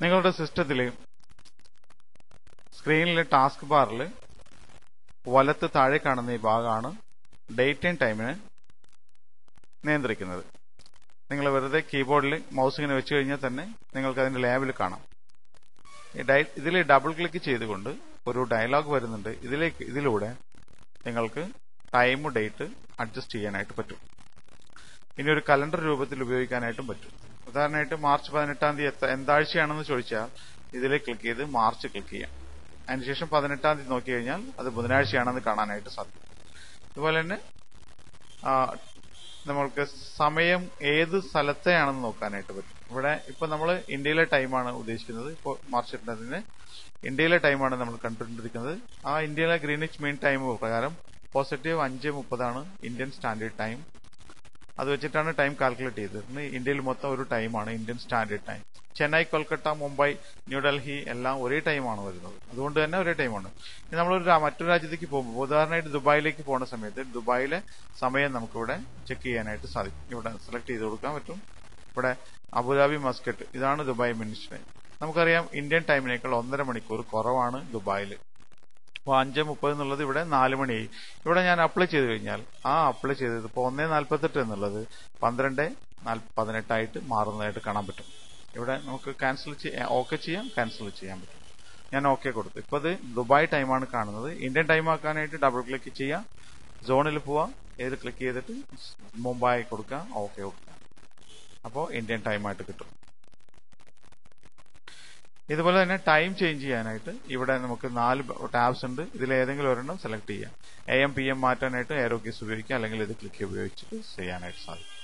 നിങ്ങളുടെ സിസ്റ്റത്തിൽ സ്ക്രീനിലെ ടാസ്ക് ബാറിൽ വലത്ത് താഴെ കാണുന്ന ഈ ഭാഗമാണ് ഡേറ്റ് ആൻഡ് ടൈമിനെ നിയന്ത്രിക്കുന്നത്. നിങ്ങൾ വെറുതെ കീബോർഡിൽ മൗസ് ഇങ്ങനെ വെച്ച് കഴിഞ്ഞാൽ തന്നെ നിങ്ങൾക്ക് അതിന്റെ ലേബൽ കാണാം. ഇതിൽ ഡബിൾ ക്ലിക്ക് ചെയ്തുകൊണ്ട് ഒരു ഡയലോഗ് വരുന്നുണ്ട്. ഇതിലൂടെ നിങ്ങൾക്ക് ടൈം ഡേറ്റ് അഡ്ജസ്റ്റ് ചെയ്യാനായിട്ട് പറ്റും. ഇനി ഒരു കലണ്ടർ രൂപത്തിൽ ഉപയോഗിക്കാനായിട്ടും പറ്റും. ഉദാഹരണമായിട്ട് മാർച്ച് 18-ാം തീയതി എന്താഴ്ചയാണെന്ന് ചോദിച്ചാൽ ഇതിലേക്ക് ക്ലിക്ക് ചെയ്ത് മാർച്ച് ക്ലിക്ക് ചെയ്യാം. അതിനുശേഷം 18-ാം തീയതി നോക്കി കഴിഞ്ഞാൽ അത് ബുധനാഴ്ചയാണെന്ന് കാണാനായിട്ട് സാധിക്കും. അതുപോലെ തന്നെ നമ്മൾക്ക് സമയം ഏത് സ്ഥലത്തെയാണെന്ന് നോക്കാനായിട്ട് പറ്റും. ഇവിടെ ഇപ്പൊ നമ്മൾ ഇന്ത്യയിലെ ടൈമാണ് ഉദ്ദേശിക്കുന്നത്. ഇപ്പോൾ മാർച്ച് 18-ന് ഇന്ത്യയിലെ ടൈമാണ് നമ്മൾ കണ്ടുകൊണ്ടിരിക്കുന്നത്. ആ ഇന്ത്യയിലെ ഗ്രീനിച്ച് മീൻ ടൈം പ്രകാരം പോസിറ്റീവ് 5:30 ഇന്ത്യൻ സ്റ്റാൻഡേർഡ് ടൈം. അത് വെച്ചിട്ടാണ് ടൈം കാൽക്കുലേറ്റ് ചെയ്തത്. ഇന്ത്യയിൽ മൊത്തം ഒരു ടൈമാണ് Indian standard time. Chennai, Kolkata, Mumbai, New Delhi എല്ലാം ഒരേ ടൈമാണ് വരുന്നത്. അതുകൊണ്ട് തന്നെ ഒരേ ടൈമാണ്. ഇനി നമ്മൾ മറ്റൊരു രാജ്യത്തേക്ക് പോകുമ്പോൾ, ഉദാഹരണമായിട്ട് ദുബായിലേക്ക് പോകുന്ന സമയത്ത് ദുബായിലെ സമയം നമുക്കിവിടെ ചെക്ക് ചെയ്യാനായിട്ട് സാധിക്കും. ഇവിടെ സെലക്ട് ചെയ്ത് കൊടുക്കാൻ പറ്റും. ഇവിടെ അബുദാബി, മസ്കറ്റ്, ഇതാണ് ദുബായ് മിനിറ്റ്. നമുക്കറിയാം ഇന്ത്യൻ ടൈമിനേക്കാൾ 1.5 മണിക്കൂർ കുറവാണ് ദുബായിൽ. അപ്പോൾ 5:30 എന്നുള്ളത് ഇവിടെ 4 മണിയായി. ഇവിടെ ഞാൻ അപ്ലൈ ചെയ്ത് കഴിഞ്ഞാൽ അപ്ലൈ ചെയ്തത് ഇപ്പോൾ 1:48 എന്നുള്ളത് 12:18 ആയിട്ട് മാറുന്നതായിട്ട് കാണാൻ പറ്റും. ഇവിടെ നമുക്ക് ഓക്കെ ചെയ്യാം, ക്യാൻസൽ ചെയ്യാൻ പറ്റും. ഞാൻ ഓക്കെ കൊടുത്തു. ഇപ്പോൾ അത് ദുബായ് ടൈമാണ് കാണുന്നത്. ഇന്ത്യൻ ടൈം ആക്കാനായിട്ട് ഡബിൾ ക്ലിക്ക് ചെയ്യാം, സോണിൽ പോവാം, ഏത് ക്ലിക്ക് ചെയ്തിട്ട് മുംബൈ കൊടുക്കുക, ഓക്കെ കൊടുക്കുക. അപ്പോൾ ഇന്ത്യൻ ടൈമായിട്ട് കിട്ടും. ഇതുപോലെ തന്നെ ടൈം ചേഞ്ച് ചെയ്യാനായിട്ട് ഇവിടെ നമുക്ക് 4 ടാബ്സ് ഉണ്ട്. ഇതിൽ ഏതെങ്കിലും ഒരെണ്ണം സെലക്ട് ചെയ്യാം. AM PM മാറ്റാനായിട്ട് ഏറോ കീസ് ഉപയോഗിക്കാം, അല്ലെങ്കിൽ ഇത് ക്ലിക്ക് ഉപയോഗിച്ചിട്ട് ചെയ്യാനായിട്ട് സാധിക്കും.